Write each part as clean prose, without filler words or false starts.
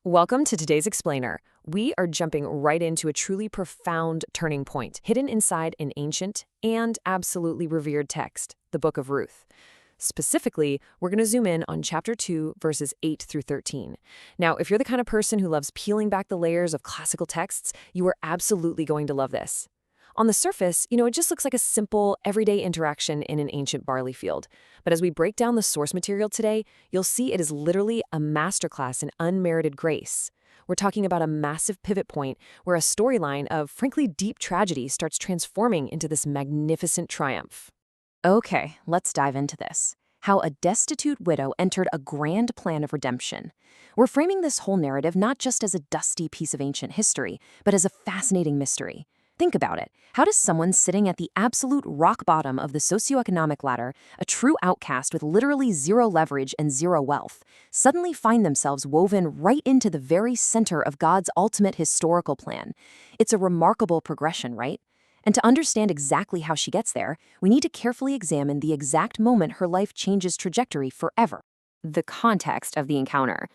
Welcome to today's Explainer. We are jumping right into a truly profound turning point, hidden inside an ancient and absolutely revered text, the Book of Ruth. Specifically, we're going to zoom in on chapter 2, verses 8 through 13. Now, if you're the kind of person who loves peeling back the layers of classical texts, you are absolutely going to love this. On the surface, it just looks like a simple, everyday interaction in an ancient barley field. But as we break down the source material today, you'll see it is literally a masterclass in unmerited grace. We're talking about a massive pivot point where a storyline of, frankly, deep tragedy starts transforming into this magnificent triumph. Okay, let's dive into this. How a destitute widow entered a grand plan of redemption. We're framing this whole narrative not just as a dusty piece of ancient history, but as a fascinating mystery. Think about it. How does someone sitting at the absolute rock bottom of the socioeconomic ladder, a true outcast with literally zero leverage and zero wealth, suddenly find themselves woven right into the very center of God's ultimate historical plan? It's a remarkable progression, right? And to understand exactly how she gets there, we need to carefully examine the exact moment her life changes trajectory forever. The context of the encounter.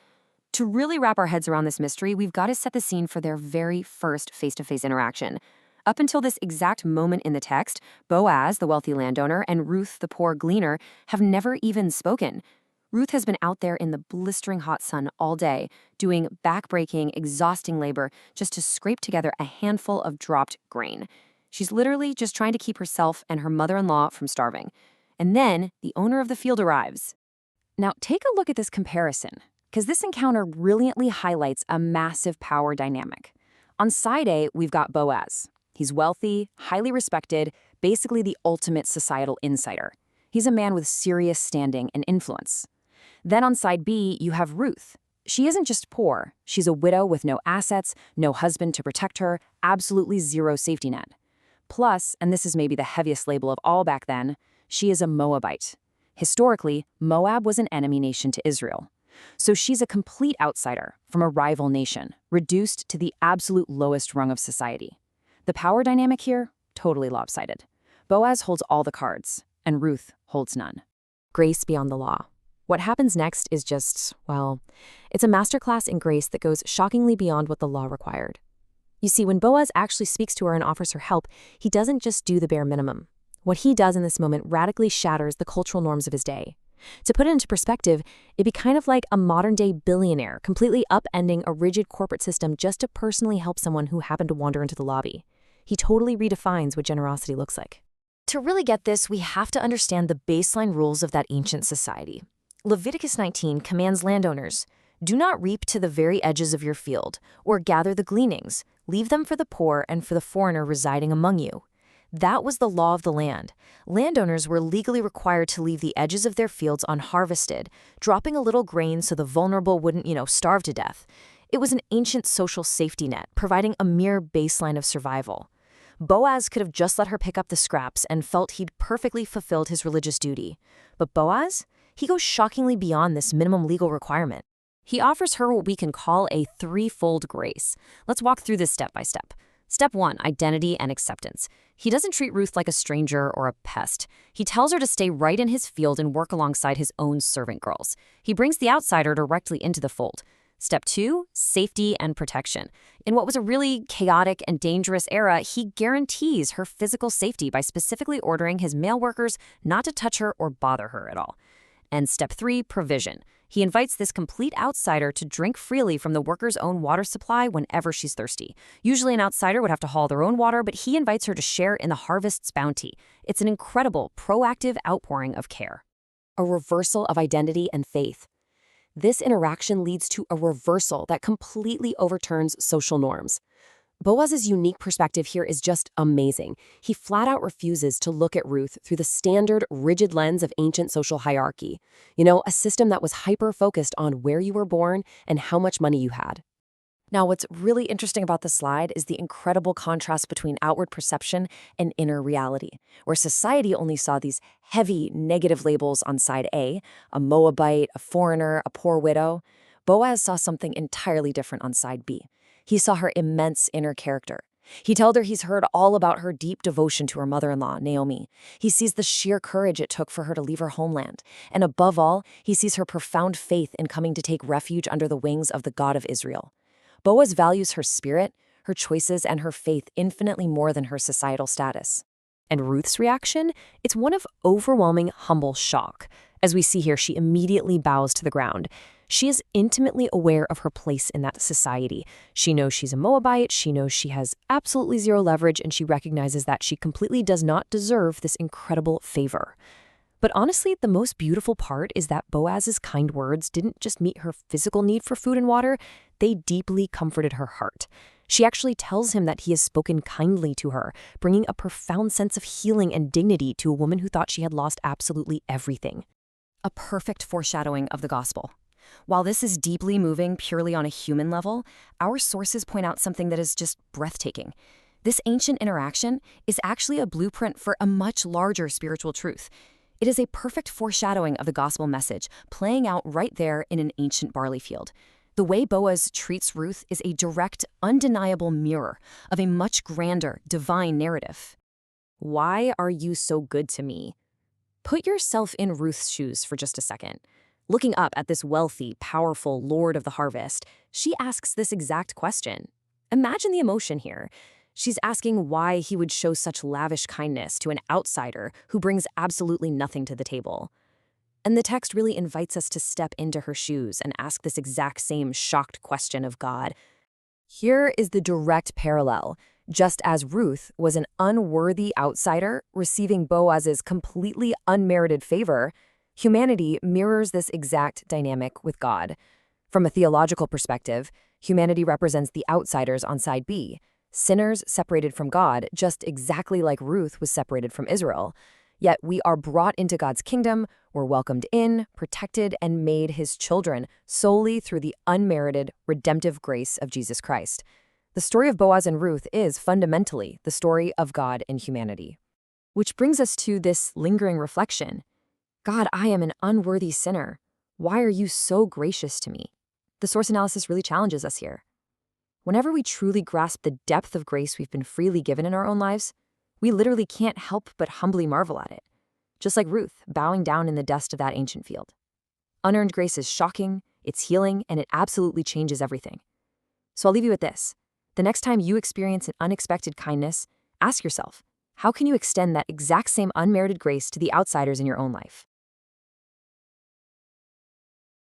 To really wrap our heads around this mystery, we've got to set the scene for their very first face-to-face interaction. Up until this exact moment in the text, Boaz, the wealthy landowner, and Ruth, the poor gleaner, have never even spoken. Ruth has been out there in the blistering hot sun all day, doing back-breaking, exhausting labor just to scrape together a handful of dropped grain. She's literally just trying to keep herself and her mother-in-law from starving. And then the owner of the field arrives. Now, take a look at this comparison, because this encounter brilliantly highlights a massive power dynamic. On side A, we've got Boaz. He's wealthy, highly respected, basically the ultimate societal insider. He's a man with serious standing and influence. Then on side B, you have Ruth. She isn't just poor. She's a widow with no assets, no husband to protect her, absolutely zero safety net. Plus, and this is maybe the heaviest label of all back then, she is a Moabite. Historically, Moab was an enemy nation to Israel. So she's a complete outsider from a rival nation, reduced to the absolute lowest rung of society. The power dynamic here, totally lopsided. Boaz holds all the cards, and Ruth holds none. Grace beyond the law. What happens next is just, well, it's a masterclass in grace that goes shockingly beyond what the law required. You see, when Boaz actually speaks to her and offers her help, he doesn't just do the bare minimum. What he does in this moment radically shatters the cultural norms of his day. To put it into perspective, it'd be kind of like a modern-day billionaire completely upending a rigid corporate system just to personally help someone who happened to wander into the lobby. He totally redefines what generosity looks like. To really get this, we have to understand the baseline rules of that ancient society. Leviticus 19 commands landowners, "Do not reap to the very edges of your field, or gather the gleanings. Leave them for the poor and for the foreigner residing among you." That was the law of the land. Landowners were legally required to leave the edges of their fields unharvested, dropping a little grain so the vulnerable wouldn't, starve to death. It was an ancient social safety net, providing a mere baseline of survival. Boaz could have just let her pick up the scraps and felt he'd perfectly fulfilled his religious duty. But Boaz, he goes shockingly beyond this minimum legal requirement. He offers her what we can call a threefold grace. Let's walk through this step by step. Step 1, identity and acceptance. He doesn't treat Ruth like a stranger or a pest. He tells her to stay right in his field and work alongside his own servant girls. He brings the outsider directly into the fold. Step 2, safety and protection. In what was a really chaotic and dangerous era, he guarantees her physical safety by specifically ordering his male workers not to touch her or bother her at all. And step 3, provision. He invites this complete outsider to drink freely from the worker's own water supply whenever she's thirsty. Usually an outsider would have to haul their own water, but he invites her to share in the harvest's bounty. It's an incredible, proactive outpouring of care. A reversal of identity and faith. This interaction leads to a reversal that completely overturns social norms. Boaz's unique perspective here is just amazing. He flat out refuses to look at Ruth through the standard, rigid lens of ancient social hierarchy. A system that was hyper-focused on where you were born and how much money you had. Now, what's really interesting about this slide is the incredible contrast between outward perception and inner reality, where society only saw these heavy negative labels on side A, a Moabite, a foreigner, a poor widow. Boaz saw something entirely different on side B. He saw her immense inner character. He told her he's heard all about her deep devotion to her mother-in-law, Naomi. He sees the sheer courage it took for her to leave her homeland. And above all, he sees her profound faith in coming to take refuge under the wings of the God of Israel. Boaz values her spirit, her choices, and her faith infinitely more than her societal status. And Ruth's reaction? It's one of overwhelming, humble shock. As we see here, she immediately bows to the ground. She is intimately aware of her place in that society. She knows she's a Moabite, she knows she has absolutely zero leverage, and she recognizes that she completely does not deserve this incredible favor. But honestly, the most beautiful part is that Boaz's kind words didn't just meet her physical need for food and water, they deeply comforted her heart. She actually tells him that he has spoken kindly to her, bringing a profound sense of healing and dignity to a woman who thought she had lost absolutely everything. A perfect foreshadowing of the gospel. While this is deeply moving purely on a human level, our sources point out something that is just breathtaking. This ancient interaction is actually a blueprint for a much larger spiritual truth. It is a perfect foreshadowing of the gospel message, playing out right there in an ancient barley field. The way Boaz treats Ruth is a direct, undeniable mirror of a much grander, divine narrative. Why are you so good to me? Put yourself in Ruth's shoes for just a second. Looking up at this wealthy, powerful Lord of the harvest, she asks this exact question. Imagine the emotion here. She's asking why he would show such lavish kindness to an outsider who brings absolutely nothing to the table. And the text really invites us to step into her shoes and ask this exact same shocked question of God. Here is the direct parallel. Just as Ruth was an unworthy outsider receiving Boaz's completely unmerited favor, humanity mirrors this exact dynamic with God. From a theological perspective, humanity represents the outsiders on side B, sinners separated from God, just exactly like Ruth was separated from Israel. Yet we are brought into God's kingdom, we're welcomed in, protected, and made his children solely through the unmerited, redemptive grace of Jesus Christ. The story of Boaz and Ruth is fundamentally the story of God and humanity. Which brings us to this lingering reflection. God, I am an unworthy sinner. Why are you so gracious to me? The source analysis really challenges us here. Whenever we truly grasp the depth of grace we've been freely given in our own lives, we literally can't help but humbly marvel at it. Just like Ruth, bowing down in the dust of that ancient field. Unearned grace is shocking, it's healing, and it absolutely changes everything. So I'll leave you with this. The next time you experience an unexpected kindness, ask yourself, how can you extend that exact same unmerited grace to the outsiders in your own life?